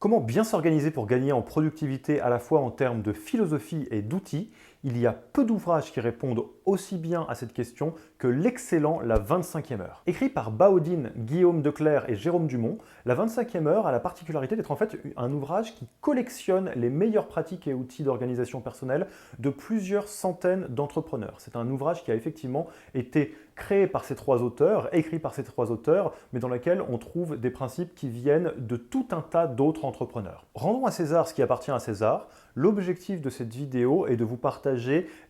Comment bien s'organiser pour gagner en productivité à la fois en termes de philosophie et d'outils? Il y a peu d'ouvrages qui répondent aussi bien à cette question que l'excellent La 25e heure. Écrit par Baudine, Guillaume Declercq et Jérôme Dumont, La 25e heure a la particularité d'être en fait un ouvrage qui collectionne les meilleures pratiques et outils d'organisation personnelle de plusieurs centaines d'entrepreneurs. C'est un ouvrage qui a effectivement été créé par ces trois auteurs, écrit par ces trois auteurs, mais dans lequel on trouve des principes qui viennent de tout un tas d'autres entrepreneurs. Rendons à César ce qui appartient à César. L'objectif de cette vidéo est de vous partager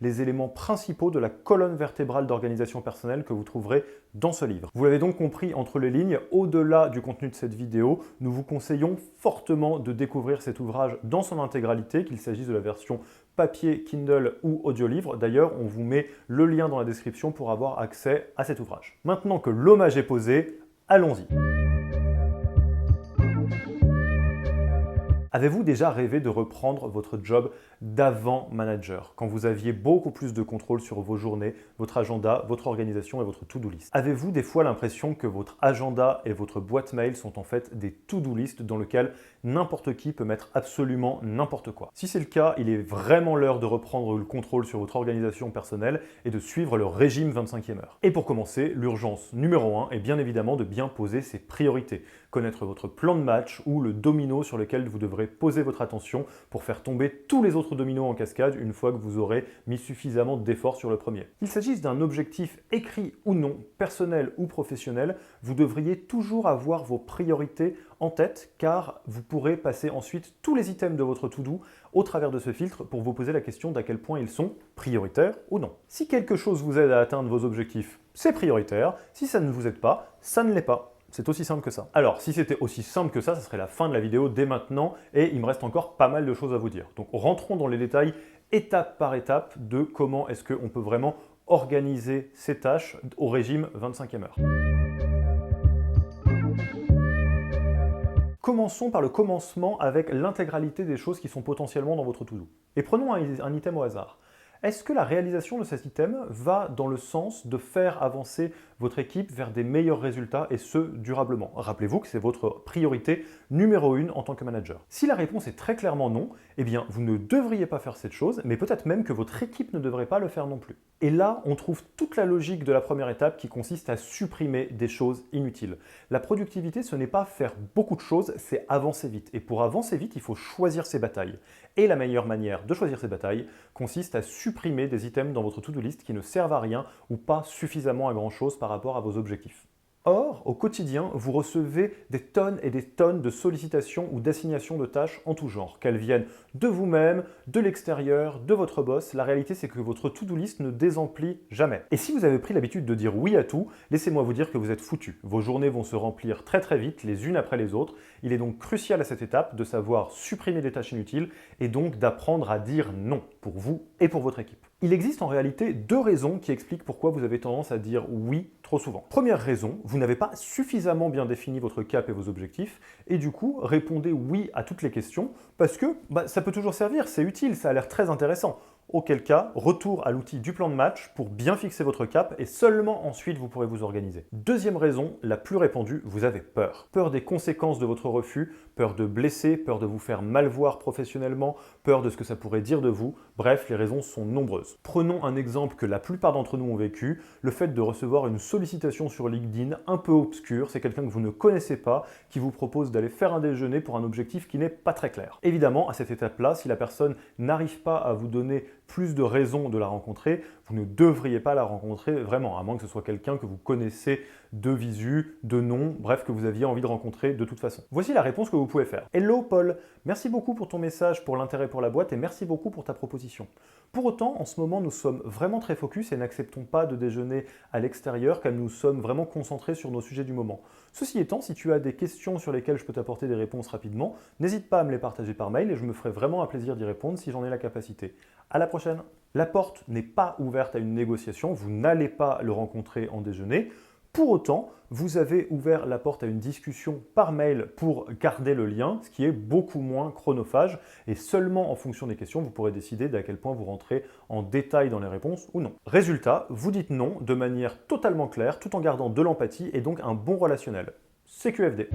les éléments principaux de la colonne vertébrale d'organisation personnelle que vous trouverez dans ce livre. Vous l'avez donc compris entre les lignes, au-delà du contenu de cette vidéo, nous vous conseillons fortement de découvrir cet ouvrage dans son intégralité, qu'il s'agisse de la version papier, Kindle ou audiolivre. D'ailleurs, on vous met le lien dans la description pour avoir accès à cet ouvrage. Maintenant que l'hommage est posé, allons-y. Avez-vous déjà rêvé de reprendre votre job d'avant manager, quand vous aviez beaucoup plus de contrôle sur vos journées, votre agenda, votre organisation et votre to-do list? Avez-vous des fois l'impression que votre agenda et votre boîte mail sont en fait des to-do list dans lesquels n'importe qui peut mettre absolument n'importe quoi? Si c'est le cas, il est vraiment l'heure de reprendre le contrôle sur votre organisation personnelle et de suivre le régime 25e heure. Et pour commencer, l'urgence numéro 1 est bien évidemment de bien poser ses priorités, connaître votre plan de match ou le domino sur lequel vous devrez poser votre attention pour faire tomber tous les autres dominos en cascade une fois que vous aurez mis suffisamment d'efforts sur le premier. Qu'il s'agisse d'un objectif écrit ou non, personnel ou professionnel, vous devriez toujours avoir vos priorités en tête car vous pourrez passer ensuite tous les items de votre to-do au travers de ce filtre pour vous poser la question d'à quel point ils sont prioritaires ou non. Si quelque chose vous aide à atteindre vos objectifs, c'est prioritaire. Si ça ne vous aide pas, ça ne l'est pas. C'est aussi simple que ça. Alors, si c'était aussi simple que ça serait la fin de la vidéo dès maintenant et il me reste encore pas mal de choses à vous dire. Donc, rentrons dans les détails étape par étape de comment est-ce qu'on peut vraiment organiser ces tâches au régime 25e heure. Commençons par le commencement avec l'intégralité des choses qui sont potentiellement dans votre to-do. Et prenons un item au hasard. Est-ce que la réalisation de cet item va dans le sens de faire avancer votre équipe vers des meilleurs résultats et ce, durablement? Rappelez-vous que c'est votre priorité numéro 1 en tant que manager. Si la réponse est très clairement non, eh bien, vous ne devriez pas faire cette chose, mais peut-être même que votre équipe ne devrait pas le faire non plus. Et là, on trouve toute la logique de la première étape qui consiste à supprimer des choses inutiles. La productivité, ce n'est pas faire beaucoup de choses, c'est avancer vite. Et pour avancer vite, il faut choisir ses batailles. Et la meilleure manière de choisir ses batailles consiste à supprimer des items dans votre to-do list qui ne servent à rien ou pas suffisamment à grand-chose par rapport à vos objectifs. Or, au quotidien, vous recevez des tonnes et des tonnes de sollicitations ou d'assignations de tâches en tout genre, qu'elles viennent de vous-même, de l'extérieur, de votre boss. La réalité, c'est que votre to-do list ne désemplit jamais. Et si vous avez pris l'habitude de dire oui à tout, laissez-moi vous dire que vous êtes foutu. Vos journées vont se remplir très très vite, les unes après les autres. Il est donc crucial à cette étape de savoir supprimer des tâches inutiles et donc d'apprendre à dire non pour vous et pour votre équipe. Il existe en réalité deux raisons qui expliquent pourquoi vous avez tendance à dire oui trop souvent. Première raison, vous n'avez pas suffisamment bien défini votre cap et vos objectifs et du coup, répondez oui à toutes les questions parce que ça peut toujours servir, c'est utile, ça a l'air très intéressant. Auquel cas, retour à l'outil du plan de match pour bien fixer votre cap et seulement ensuite vous pourrez vous organiser. Deuxième raison, la plus répandue, vous avez peur. Peur des conséquences de votre refus, peur de blesser, peur de vous faire mal voir professionnellement, peur de ce que ça pourrait dire de vous. Bref, les raisons sont nombreuses. Prenons un exemple que la plupart d'entre nous ont vécu, le fait de recevoir une sollicitation sur LinkedIn un peu obscure, c'est quelqu'un que vous ne connaissez pas, qui vous propose d'aller faire un déjeuner pour un objectif qui n'est pas très clair. Évidemment, à cette étape-là, si la personne n'arrive pas à vous donner plus de raisons de la rencontrer, vous ne devriez pas la rencontrer vraiment, à moins que ce soit quelqu'un que vous connaissez de visu, de nom, bref, que vous aviez envie de rencontrer de toute façon. Voici la réponse que vous pouvez faire. Hello Paul, merci beaucoup pour ton message, pour l'intérêt pour la boîte et merci beaucoup pour ta proposition. Pour autant, en ce moment, nous sommes vraiment très focus et n'acceptons pas de déjeuner à l'extérieur car nous sommes vraiment concentrés sur nos sujets du moment. Ceci étant, si tu as des questions sur lesquelles je peux t'apporter des réponses rapidement, n'hésite pas à me les partager par mail et je me ferai vraiment un plaisir d'y répondre si j'en ai la capacité. À la prochaine! La porte n'est pas ouverte à une négociation, vous n'allez pas le rencontrer en déjeuner. Pour autant, vous avez ouvert la porte à une discussion par mail pour garder le lien, ce qui est beaucoup moins chronophage. Et seulement en fonction des questions, vous pourrez décider d'à quel point vous rentrez en détail dans les réponses ou non. Résultat, vous dites non de manière totalement claire, tout en gardant de l'empathie et donc un bon relationnel. CQFD.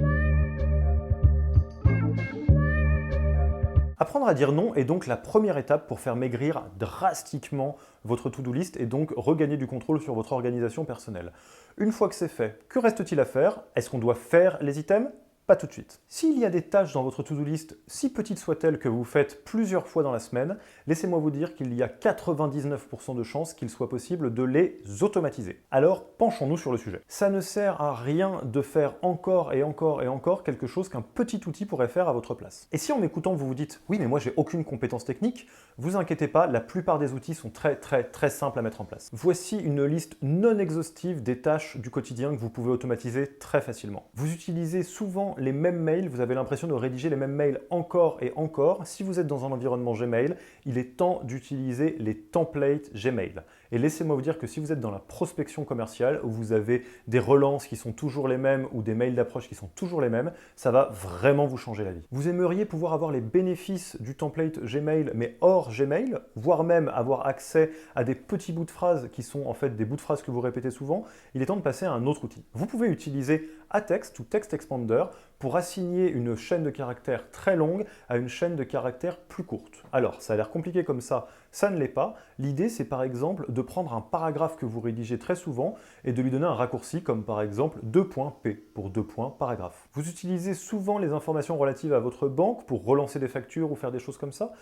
Apprendre à dire non est donc la première étape pour faire maigrir drastiquement votre to-do list et donc regagner du contrôle sur votre organisation personnelle. Une fois que c'est fait, que reste-t-il à faire? Est-ce qu'on doit faire les items? Pas tout de suite. S'il y a des tâches dans votre to-do list, si petites soient-elles que vous faites plusieurs fois dans la semaine, laissez-moi vous dire qu'il y a 99% de chances qu'il soit possible de les automatiser. Alors, penchons-nous sur le sujet. Ça ne sert à rien de faire encore et encore et encore quelque chose qu'un petit outil pourrait faire à votre place. Et si en m'écoutant vous vous dites « Oui, mais moi j'ai aucune compétence technique », vous inquiétez pas, la plupart des outils sont très simples à mettre en place. Voici une liste non exhaustive des tâches du quotidien que vous pouvez automatiser très facilement. Vous utilisez souvent les mêmes mails, vous avez l'impression de rédiger les mêmes mails encore et encore. Si vous êtes dans un environnement Gmail, il est temps d'utiliser les templates Gmail. Et laissez-moi vous dire que si vous êtes dans la prospection commerciale, où vous avez des relances qui sont toujours les mêmes ou des mails d'approche qui sont toujours les mêmes, ça va vraiment vous changer la vie. Vous aimeriez pouvoir avoir les bénéfices du template Gmail, mais hors Gmail, voire même avoir accès à des petits bouts de phrases qui sont en fait des bouts de phrases que vous répétez souvent, il est temps de passer à un autre outil. Vous pouvez utiliser Atext ou Text Expander pour assigner une chaîne de caractères très longue à une chaîne de caractères plus courte. Alors, ça a l'air compliqué comme ça ne l'est pas. L'idée, c'est par exemple de prendre un paragraphe que vous rédigez très souvent et de lui donner un raccourci comme par exemple 2.p pour 2 points paragraphe. Vous utilisez souvent les informations relatives à votre banque pour relancer des factures ou faire des choses comme ça.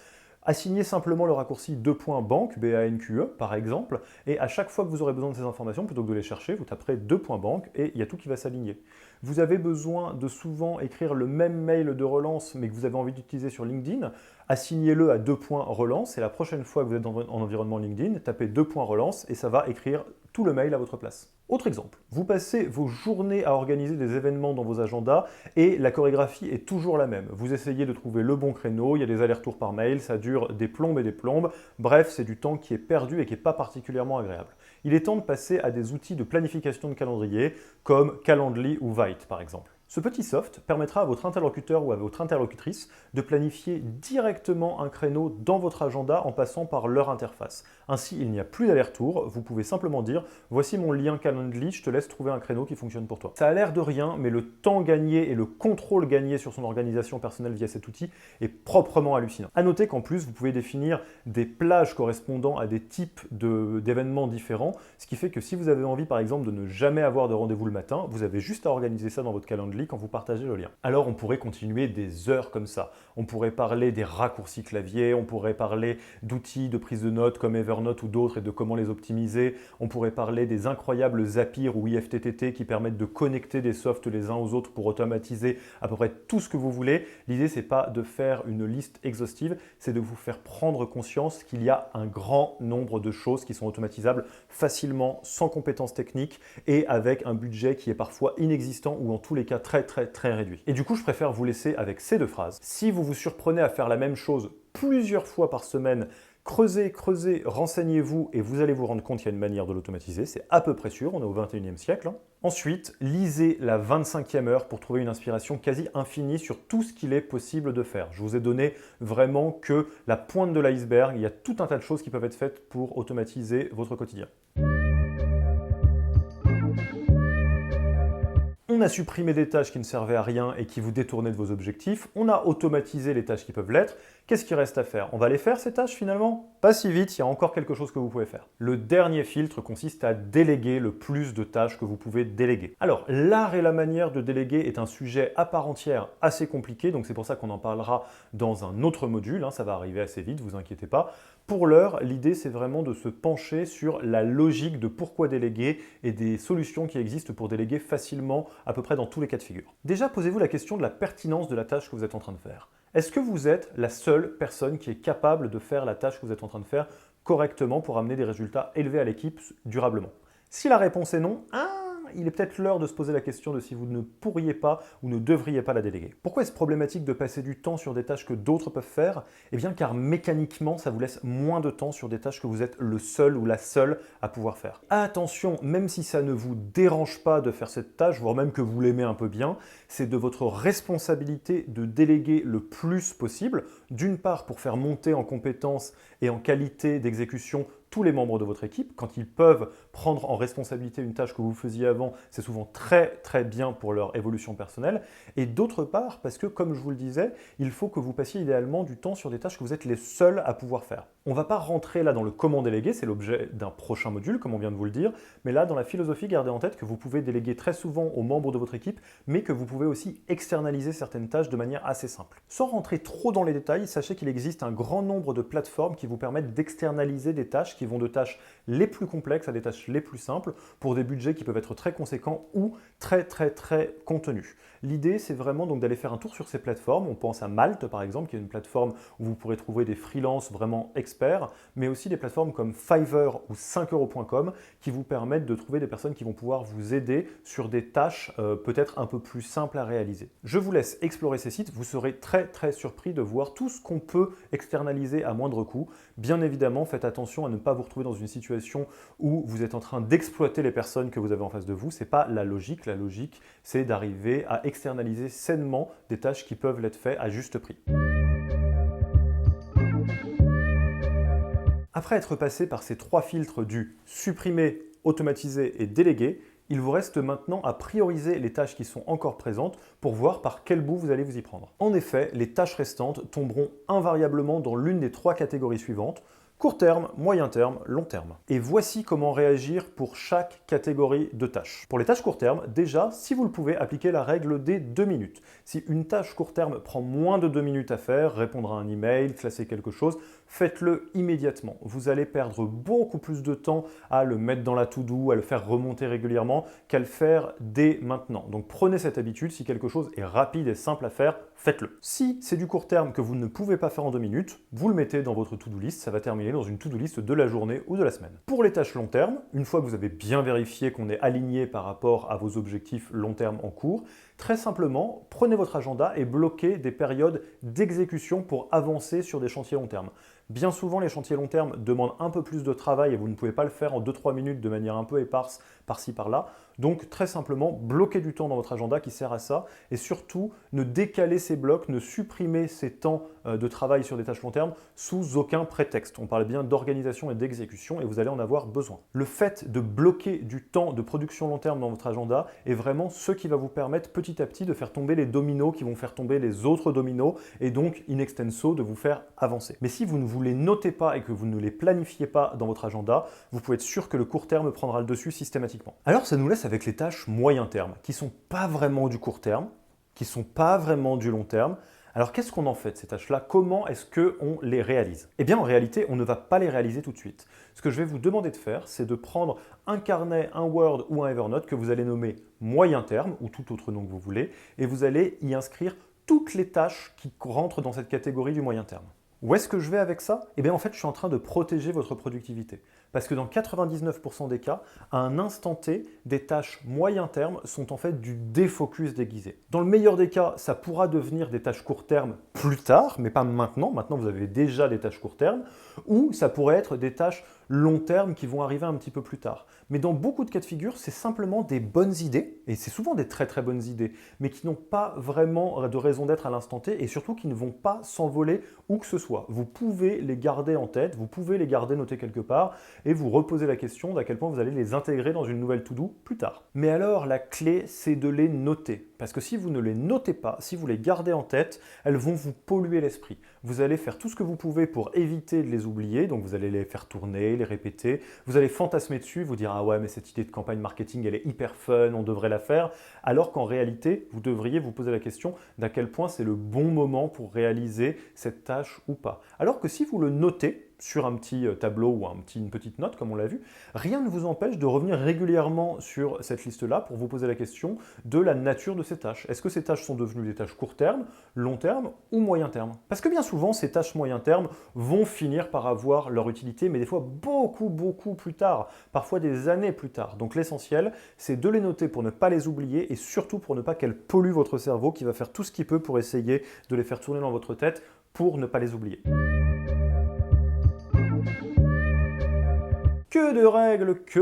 Assignez simplement le raccourci 2.banque, B-A-N-Q-E par exemple, et à chaque fois que vous aurez besoin de ces informations, plutôt que de les chercher, vous taperez 2.banque et il y a tout qui va s'aligner. Vous avez besoin de souvent écrire le même mail de relance, mais que vous avez envie d'utiliser sur LinkedIn, assignez-le à 2.relance et la prochaine fois que vous êtes en environnement LinkedIn, tapez 2.relance et ça va écrire tout le mail à votre place. Autre exemple, vous passez vos journées à organiser des événements dans vos agendas et la chorégraphie est toujours la même. Vous essayez de trouver le bon créneau, il y a des allers-retours par mail, ça dure des plombes et des plombes. Bref, c'est du temps qui est perdu et qui n'est pas particulièrement agréable. Il est temps de passer à des outils de planification de calendrier comme Calendly ou Vite par exemple. Ce petit soft permettra à votre interlocuteur ou à votre interlocutrice de planifier directement un créneau dans votre agenda en passant par leur interface. Ainsi, il n'y a plus d'aller-retour, vous pouvez simplement dire « Voici mon lien Calendly, je te laisse trouver un créneau qui fonctionne pour toi ». Ça a l'air de rien, mais le temps gagné et le contrôle gagné sur son organisation personnelle via cet outil est proprement hallucinant. A noter qu'en plus, vous pouvez définir des plages correspondant à des types d'événements différents, ce qui fait que si vous avez envie par exemple de ne jamais avoir de rendez-vous le matin, vous avez juste à organiser ça dans votre Calendly quand vous partagez le lien. Alors on pourrait continuer des heures comme ça. On pourrait parler des raccourcis clavier, on pourrait parler d'outils de prise de notes comme Evernote ou d'autres et de comment les optimiser. On pourrait parler des incroyables Zapier ou IFTTT qui permettent de connecter des softs les uns aux autres pour automatiser à peu près tout ce que vous voulez. L'idée, c'est pas de faire une liste exhaustive, c'est de vous faire prendre conscience qu'il y a un grand nombre de choses qui sont automatisables facilement, sans compétences techniques et avec un budget qui est parfois inexistant ou en tous les cas très réduit. Et du coup, je préfère vous laisser avec ces deux phrases. Si vous vous surprenez à faire la même chose plusieurs fois par semaine, creusez, renseignez-vous et vous allez vous rendre compte qu'il y a une manière de l'automatiser, c'est à peu près sûr, on est au 21e siècle. Ensuite, lisez la 25e heure pour trouver une inspiration quasi infinie sur tout ce qu'il est possible de faire. Je vous ai donné vraiment que la pointe de l'iceberg, il y a tout un tas de choses qui peuvent être faites pour automatiser votre quotidien. On a supprimé des tâches qui ne servaient à rien et qui vous détournaient de vos objectifs. On a automatisé les tâches qui peuvent l'être. Qu'est-ce qu'il reste à faire? On va les faire ces tâches finalement? Pas si vite, il y a encore quelque chose que vous pouvez faire. Le dernier filtre consiste à déléguer le plus de tâches que vous pouvez déléguer. Alors, l'art et la manière de déléguer est un sujet à part entière assez compliqué, donc c'est pour ça qu'on en parlera dans un autre module, ça va arriver assez vite, vous inquiétez pas. Pour l'heure, l'idée c'est vraiment de se pencher sur la logique de pourquoi déléguer et des solutions qui existent pour déléguer facilement à peu près dans tous les cas de figure. Déjà, posez-vous la question de la pertinence de la tâche que vous êtes en train de faire. Est-ce que vous êtes la seule personne qui est capable de faire la tâche que vous êtes en train de faire correctement pour amener des résultats élevés à l'équipe durablement? Si la réponse est non, il est peut-être l'heure de se poser la question de si vous ne pourriez pas ou ne devriez pas la déléguer. Pourquoi est-ce problématique de passer du temps sur des tâches que d'autres peuvent faire? Eh bien car mécaniquement, ça vous laisse moins de temps sur des tâches que vous êtes le seul ou la seule à pouvoir faire. Attention, même si ça ne vous dérange pas de faire cette tâche, voire même que vous l'aimez un peu bien, c'est de votre responsabilité de déléguer le plus possible, d'une part pour faire monter en compétences et en qualité d'exécution tous les membres de votre équipe. Quand ils peuvent prendre en responsabilité une tâche que vous faisiez avant, c'est souvent très très bien pour leur évolution personnelle. Et d'autre part, parce que comme je vous le disais, il faut que vous passiez idéalement du temps sur des tâches que vous êtes les seuls à pouvoir faire. On ne va pas rentrer là dans le comment déléguer, c'est l'objet d'un prochain module, comme on vient de vous le dire, mais là, dans la philosophie, gardez en tête que vous pouvez déléguer très souvent aux membres de votre équipe, mais que vous pouvez aussi externaliser certaines tâches de manière assez simple. Sans rentrer trop dans les détails, sachez qu'il existe un grand nombre de plateformes qui vous permettent d'externaliser des tâches qui vont de tâches les plus complexes à des tâches les plus simples pour des budgets qui peuvent être très conséquents ou très contenus. L'idée, c'est vraiment donc d'aller faire un tour sur ces plateformes. On pense à Malte, par exemple, qui est une plateforme où vous pourrez trouver des freelances vraiment experts, mais aussi des plateformes comme Fiverr ou 5euros.com qui vous permettent de trouver des personnes qui vont pouvoir vous aider sur des tâches peut-être un peu plus simples à réaliser. Je vous laisse explorer ces sites. Vous serez très surpris de voir tout ce qu'on peut externaliser à moindre coût. Bien évidemment, faites attention à ne pas vous retrouver dans une situation où vous êtes en train d'exploiter les personnes que vous avez en face de vous. Ce n'est pas la logique. La logique, c'est d'arriver à externaliser sainement des tâches qui peuvent l'être faites à juste prix. Après être passé par ces trois filtres du supprimer, automatiser et déléguer, il vous reste maintenant à prioriser les tâches qui sont encore présentes pour voir par quel bout vous allez vous y prendre. En effet, les tâches restantes tomberont invariablement dans l'une des trois catégories suivantes: court terme, moyen terme, long terme. Et voici comment réagir pour chaque catégorie de tâches. Pour les tâches court terme, déjà, si vous le pouvez, appliquez la règle des 2 minutes. Si une tâche court terme prend moins de 2 minutes à faire, répondre à un email, classer quelque chose, faites-le immédiatement. Vous allez perdre beaucoup plus de temps à le mettre dans la to-do, à le faire remonter régulièrement, qu'à le faire dès maintenant. Donc prenez cette habitude, si quelque chose est rapide et simple à faire, faites-le. Si c'est du court terme que vous ne pouvez pas faire en 2 minutes, vous le mettez dans votre to-do list, ça va terminer dans une to-do list de la journée ou de la semaine. Pour les tâches long terme, une fois que vous avez bien vérifié qu'on est aligné par rapport à vos objectifs long terme en cours, très simplement, prenez votre agenda et bloquez des périodes d'exécution pour avancer sur des chantiers long terme. Bien souvent, les chantiers long terme demandent un peu plus de travail et vous ne pouvez pas le faire en 2-3 minutes de manière un peu éparse par-ci par-là. Donc très simplement, bloquez du temps dans votre agenda qui sert à ça et surtout, ne décalez ces blocs, ne supprimez ces temps de travail sur des tâches long terme sous aucun prétexte. On parle bien d'organisation et d'exécution et vous allez en avoir besoin. Le fait de bloquer du temps de production long terme dans votre agenda est vraiment ce qui va vous permettre petit à petit de faire tomber les dominos qui vont faire tomber les autres dominos et donc in extenso de vous faire avancer. Mais si vous ne vous les notez pas et que vous ne les planifiez pas dans votre agenda, vous pouvez être sûr que le court terme prendra le dessus systématiquement. Alors ça nous laisse avec les tâches moyen terme, qui ne sont pas vraiment du court terme, qui ne sont pas vraiment du long terme. Alors qu'est-ce qu'on en fait de ces tâches-là? Comment est-ce qu'on les réalise? Eh bien en réalité, on ne va pas les réaliser tout de suite. Ce que je vais vous demander de faire, c'est de prendre un carnet, un Word ou un Evernote que vous allez nommer moyen terme, ou tout autre nom que vous voulez, et vous allez y inscrire toutes les tâches qui rentrent dans cette catégorie du moyen terme. Où est-ce que je vais avec ça? Eh bien en fait, je suis en train de protéger votre productivité. Parce que dans 99% des cas, à un instant T, des tâches moyen terme sont en fait du défocus déguisé. Dans le meilleur des cas, ça pourra devenir des tâches court terme plus tard, mais pas maintenant. Maintenant, vous avez déjà des tâches court terme. Ou ça pourrait être des tâches long terme qui vont arriver un petit peu plus tard. Mais dans beaucoup de cas de figure, c'est simplement des bonnes idées, et c'est souvent des très bonnes idées, mais qui n'ont pas vraiment de raison d'être à l'instant T, et surtout qui ne vont pas s'envoler où que ce soit. Vous pouvez les garder en tête, vous pouvez les garder notés quelque part, et vous reposer la question d'à quel point vous allez les intégrer dans une nouvelle to-do plus tard. Mais alors, la clé, c'est de les noter. Parce que si vous ne les notez pas, si vous les gardez en tête, elles vont vous polluer l'esprit. Vous allez faire tout ce que vous pouvez pour éviter de les oublier, donc vous allez les faire tourner, les répéter, vous allez fantasmer dessus, vous dire « Ah ouais, mais cette idée de campagne marketing, elle est hyper fun, on devrait la faire », alors qu'en réalité, vous devriez vous poser la question d'à quel point c'est le bon moment pour réaliser cette tâche ou pas. Alors que si vous le notez, sur un petit tableau ou une petite note, comme on l'a vu, rien ne vous empêche de revenir régulièrement sur cette liste-là pour vous poser la question de la nature de ces tâches. Est-ce que ces tâches sont devenues des tâches court terme, long terme ou moyen terme? Parce que bien souvent, ces tâches moyen terme vont finir par avoir leur utilité, mais des fois beaucoup plus tard, parfois des années plus tard. Donc l'essentiel, c'est de les noter pour ne pas les oublier et surtout pour ne pas qu'elles polluent votre cerveau qui va faire tout ce qu'il peut pour essayer de les faire tourner dans votre tête pour ne pas les oublier. Que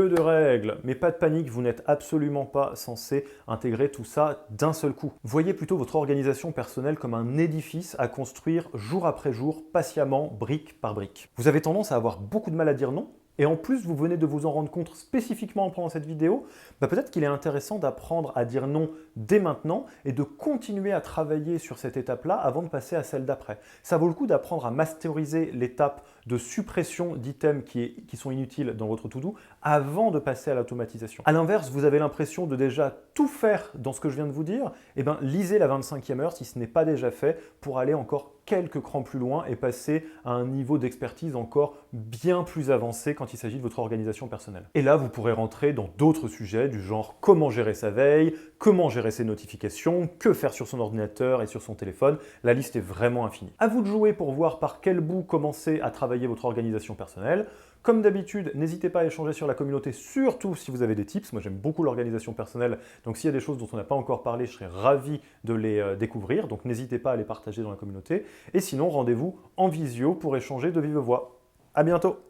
de règles, mais pas de panique, vous n'êtes absolument pas censé intégrer tout ça d'un seul coup. Voyez plutôt votre organisation personnelle comme un édifice à construire jour après jour, patiemment, brique par brique. Vous avez tendance à avoir beaucoup de mal à dire non, et en plus vous venez de vous en rendre compte spécifiquement pendant cette vidéo, peut-être qu'il est intéressant d'apprendre à dire non dès maintenant et de continuer à travailler sur cette étape-là avant de passer à celle d'après. Ça vaut le coup d'apprendre à masteriser l'étape de suppression d'items qui sont inutiles dans votre to-do avant de passer à l'automatisation. A l'inverse, vous avez l'impression de déjà tout faire dans ce que je viens de vous dire, eh bien lisez la 25e heure si ce n'est pas déjà fait pour aller encore quelques crans plus loin et passer à un niveau d'expertise encore bien plus avancé quand il s'agit de votre organisation personnelle. Et là, vous pourrez rentrer dans d'autres sujets du genre comment gérer sa veille, comment gérer ses notifications, que faire sur son ordinateur et sur son téléphone. La liste est vraiment infinie. À vous de jouer pour voir par quel bout commencer à travailler votre organisation personnelle. Comme d'habitude, n'hésitez pas à échanger sur la communauté, surtout si vous avez des tips. Moi, j'aime beaucoup l'organisation personnelle, donc s'il y a des choses dont on n'a pas encore parlé, je serais ravi de les découvrir. Donc n'hésitez pas à les partager dans la communauté. Et sinon, rendez-vous en visio pour échanger de vive voix. À bientôt!